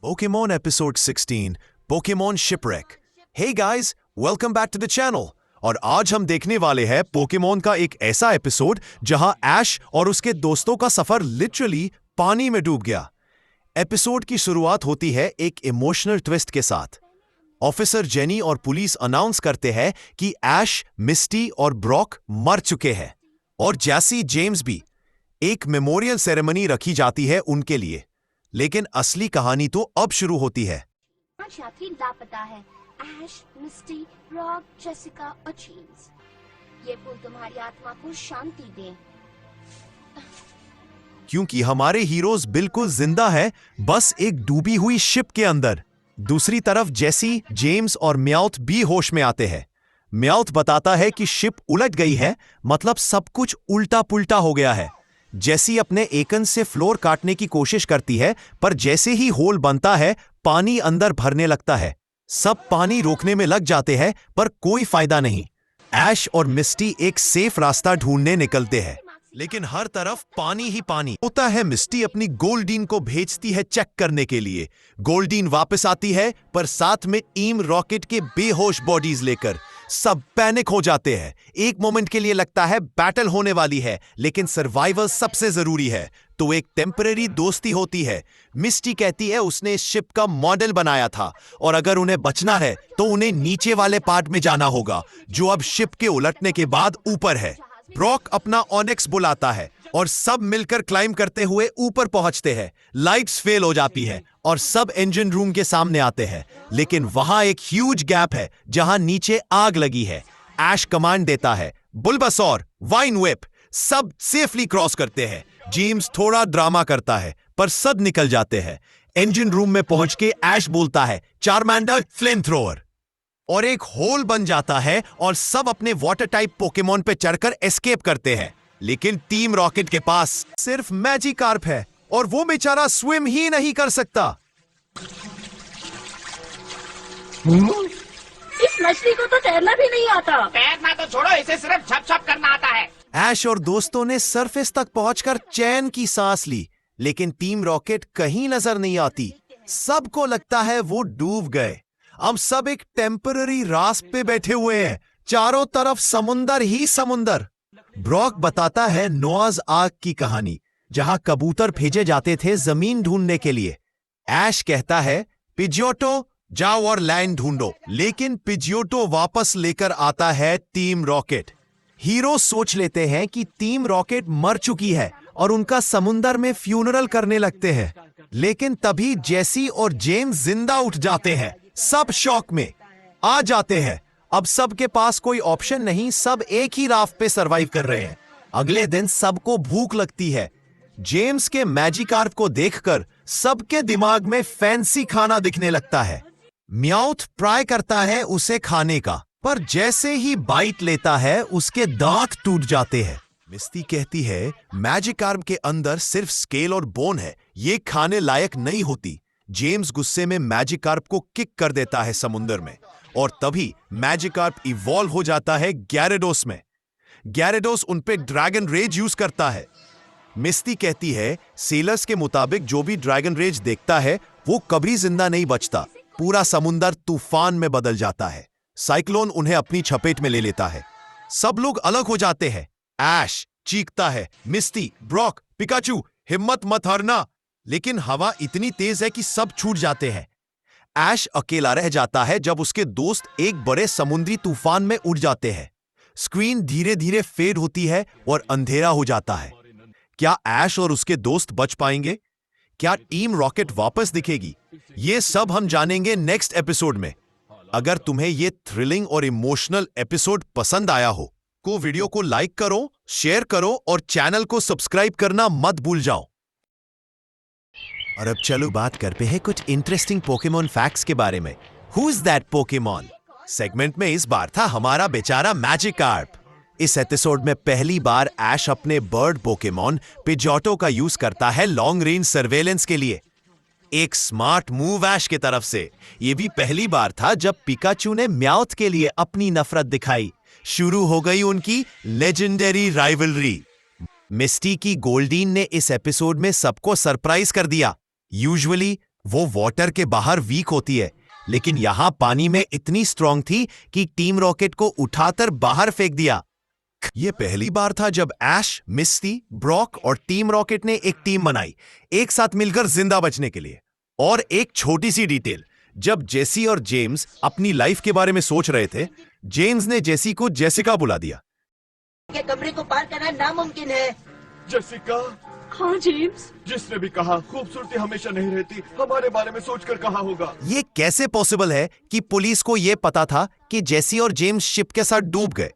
Pokemon Episode 16, Pokemon Shipwreck. Hey guys, welcome back to the channel. और आज हम देखने वाले हैं पोकेमॉन का एक ऐसा एपिसोड जहां ऐश और उसके दोस्तों का सफर लिटरली पानी में डूब गया। एपिसोड की शुरुआत होती है एक इमोशनल ट्विस्ट के साथ। ऑफिसर जेनी और पुलिस अनाउंस करते हैं कि ऐश, मिस्टी और ब्रॉक मर चुके हैं और जैसी जेम्स भी। एक मेमोरियल सेरेमनी रखी जाती है उनके लिए, लेकिन असली कहानी तो अब शुरू होती है। पांच यात्री लापता है। ऐश, मिस्टी, रॉक, जेसिका और जेम्स। ये फूल तुम्हारी आत्मा को शांति दे। क्योंकि हमारे हीरोज बिल्कुल जिंदा है, बस एक डूबी हुई शिप के अंदर। दूसरी तरफ जेसी, जेम्स और म्याउथ भी होश में आते हैं। म्याउथ बताता है कि शिप उलट गई है, मतलब सब कुछ उल्टा पुल्टा हो गया है। जेसी अपने एकन से फ्लोर काटने की कोशिश करती है, पर जैसे ही होल बनता है पानी अंदर भरने लगता है। सब पानी रोकने में लग जाते हैं, पर कोई फायदा नहीं। ऐश और मिस्टी एक सेफ रास्ता ढूंढने निकलते हैं, लेकिन हर तरफ पानी ही पानी होता है। मिस्टी अपनी गोल्डीन को भेजती है चेक करने के लिए। गोल्डीन वापस आती है, पर साथ में टीम रॉकेट के बेहोश बॉडीज लेकर। सब पैनिक हो जाते हैं। एक मोमेंट के लिए लगता है बैटल होने वाली है, लेकिन सर्वाइवल सबसे जरूरी है। तो एक टेम्परेरी दोस्ती होती है। मिस्टी कहती है उसने इस शिप का मॉडल बनाया था और अगर उन्हें बचना है तो उन्हें नीचे वाले पार्ट में जाना होगा, जो अब शिप के उलटने के बाद ऊपर है। ब्रॉक अपना ऑनिक्स बुलाता है और सब मिलकर क्लाइंब करते हुए ऊपर पहुंचते हैं। लाइट्स फेल हो जाती है और सब इंजन रूम के सामने आते हैं, लेकिन वहां एक ह्यूज गैप है जहां नीचे आग लगी है। ऐश कमांड देता है, बुलबासौर, वाइन व्हिप। सब सेफली क्रॉस करते हैं। जेम्स थोड़ा ड्रामा करता है, पर सब निकल जाते हैं। इंजन रूम में पहुंच के ऐश बोलता है, चारमैंडर, फ्लेम थ्रोअर, और एक होल बन जाता है और सब अपने वाटर टाइप पोकेमॉन पे चढ़कर एस्केप करते हैं। लेकिन टीम रॉकेट के पास सिर्फ मैजिकार्प है और वो बेचारा स्विम ही नहीं कर सकता। इस मछली को तो तैरना भी नहीं आता। तैरना तो छोड़ो, इसे सिर्फ छप छप करना आता है। ऐश और दोस्तों ने सरफेस तक पहुंचकर चैन की सांस ली, लेकिन टीम रॉकेट कहीं नजर नहीं आती। सबको लगता है वो डूब गए। अब सब एक टेम्पररी राफ्ट पे बैठे हुए हैं, चारों तरफ समुंदर ही समुंदर। ब्रॉक बताता है नोआज आर्क की कहानी, जहां कबूतर भेजे जाते थे जमीन ढूंढने के लिए। ऐश कहता है, पिजियोटो जाओ और लैंड ढूंढो, लेकिन पिजियोटो वापस लेकर आता है टीम रॉकेट। हीरो सोच लेते हैं कि टीम रॉकेट मर चुकी है और उनका समुंदर में फ्यूनरल करने लगते हैं, लेकिन तभी जेसी और जेम्स जिंदा उठ जाते हैं। सब शॉक में आ जाते हैं। अब सबके पास कोई ऑप्शन नहीं, सब एक ही राफ्ट पे सरवाइव कर रहे हैं। अगले दिन सबको भूख लगती है। जेम्स के मैजिकार्प को देखकर सबके दिमाग में फैंसी खाना दिखने लगता है। म्याउथ ट्राई करता है उसे खाने का, पर जैसे ही बाइट लेता है उसके दांत टूट जाते हैं। मिस्टी कहती है मैजिकार्प के अंदर सिर्फ स्केल और बोन है, ये खाने लायक नहीं होती। जेम्स गुस्से में मैजिकार्प को किक कर देता है समुंदर में, और तभी मैजिकार्प इवॉल्व हो जाता है ग्यारेडोस में। ग्यारेडोस उन पे ड्रैगन रेज यूज करता है। मिस्टी कहती है सेलर्स के मुताबिक जो भी ड्रैगन रेज देखता है वो कभी जिंदा नहीं बचता। पूरा समुंदर तूफान में बदल जाता है। साइक्लोन उन्हें अपनी चपेट में ले लेता है। सब लोग अलग हो जाते हैं। ऐश चीखता है, मिस्टी, ब्रॉक, पिकाचू, हिम्मत मत हारना, लेकिन हवा इतनी तेज है कि सब छूट जाते हैं। ऐश अकेला रह जाता है जब उसके दोस्त एक बड़े समुद्री तूफान में उड़ जाते हैं। स्क्रीन धीरे धीरे फेड होती है और अंधेरा हो जाता है। क्या ऐश और उसके दोस्त बच पाएंगे? क्या टीम रॉकेट वापस दिखेगी? ये सब हम जानेंगे नेक्स्ट एपिसोड में। अगर तुम्हें ये थ्रिलिंग और इमोशनल एपिसोड पसंद आया हो तो वीडियो को लाइक करो, शेयर करो और चैनल को सब्सक्राइब करना मत भूल जाओ। और अब चलो बात करते हैं कुछ इंटरेस्टिंग पोकेमॉन फैक्ट्स के बारे में। Who is that Pokemon segment में इस बार था हमारा बेचारा मैजिकार्प। इस एपिसोड में पहली बार ऐश अपने बर्ड पोकेमॉन पिजियोटो का यूज करता है लॉन्ग रेंज सर्वेलेंस के लिए। एक स्मार्ट मूव ऐश की तरफ से। यह भी पहली बार था जब पिकाचू ने म्याउथ के लिए अपनी नफरत दिखाई। शुरू हो गई उनकी लेजेंडरी राइवलरी। मिस्टी की गोल्डीन ने इस एपिसोड में सबको सरप्राइज कर दिया। यूजुअली वो वाटर के बाहर वीक होती है, लेकिन यहां पानी में इतनी स्ट्रांग थी कि टीम रॉकेट को उठाकर बाहर फेंक दिया। ये पहली बार था जब ऐश, मिस्टी, ब्रॉक और टीम रॉकेट ने एक टीम बनाई, एक साथ मिलकर जिंदा बचने के लिए। और एक छोटी सी डिटेल, जब जेसी और जेम्स अपनी लाइफ के बारे में सोच रहे थे, जेम्स ने जेसी को जेसिका बुला दिया। के कमरे को पार करना नामुमकिन है। जेसिका, हाँ जेम्स, जिसने भी कहा खूबसूरती हमेशा नहीं रहती, हमारे बारे में सोचकर कहा होगा। ये कैसे पॉसिबल है कि पुलिस को यह पता था कि जेसी और जेम्स शिप के साथ डूब गए?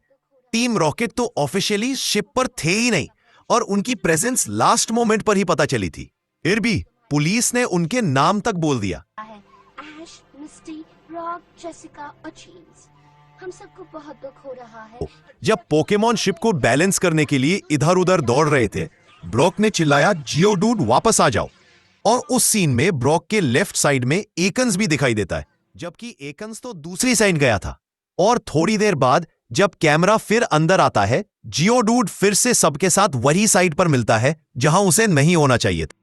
टीम रॉकेट तो ऑफिशियली शिप पर थे ही नहीं और उनकी प्रेजेंस लास्ट मोमेंट पर ही पता चली थी। फिर भी पुलिस ने उनके नाम तक बोल दिया। ऐश, मिस्टी, रॉक, जेसिका और जेम्स। हम सबको बहुत दुख हो रहा है। जब पोकेमॉन शिप को बैलेंस करने के लिए इधर उधर दौड़ रहे थे, ब्रॉक ने चिल्लाया, जियोडूड वापस आ जाओ। और उस सीन में ब्रॉक के लेफ्ट साइड में एकन्स भी दिखाई देता है, जबकि एकन्स तो दूसरी साइड गया था। और थोड़ी देर बाद जब कैमरा फिर अंदर आता है, जियोडूड फिर से सबके साथ वही साइड पर मिलता है जहां उसे नहीं होना चाहिए था।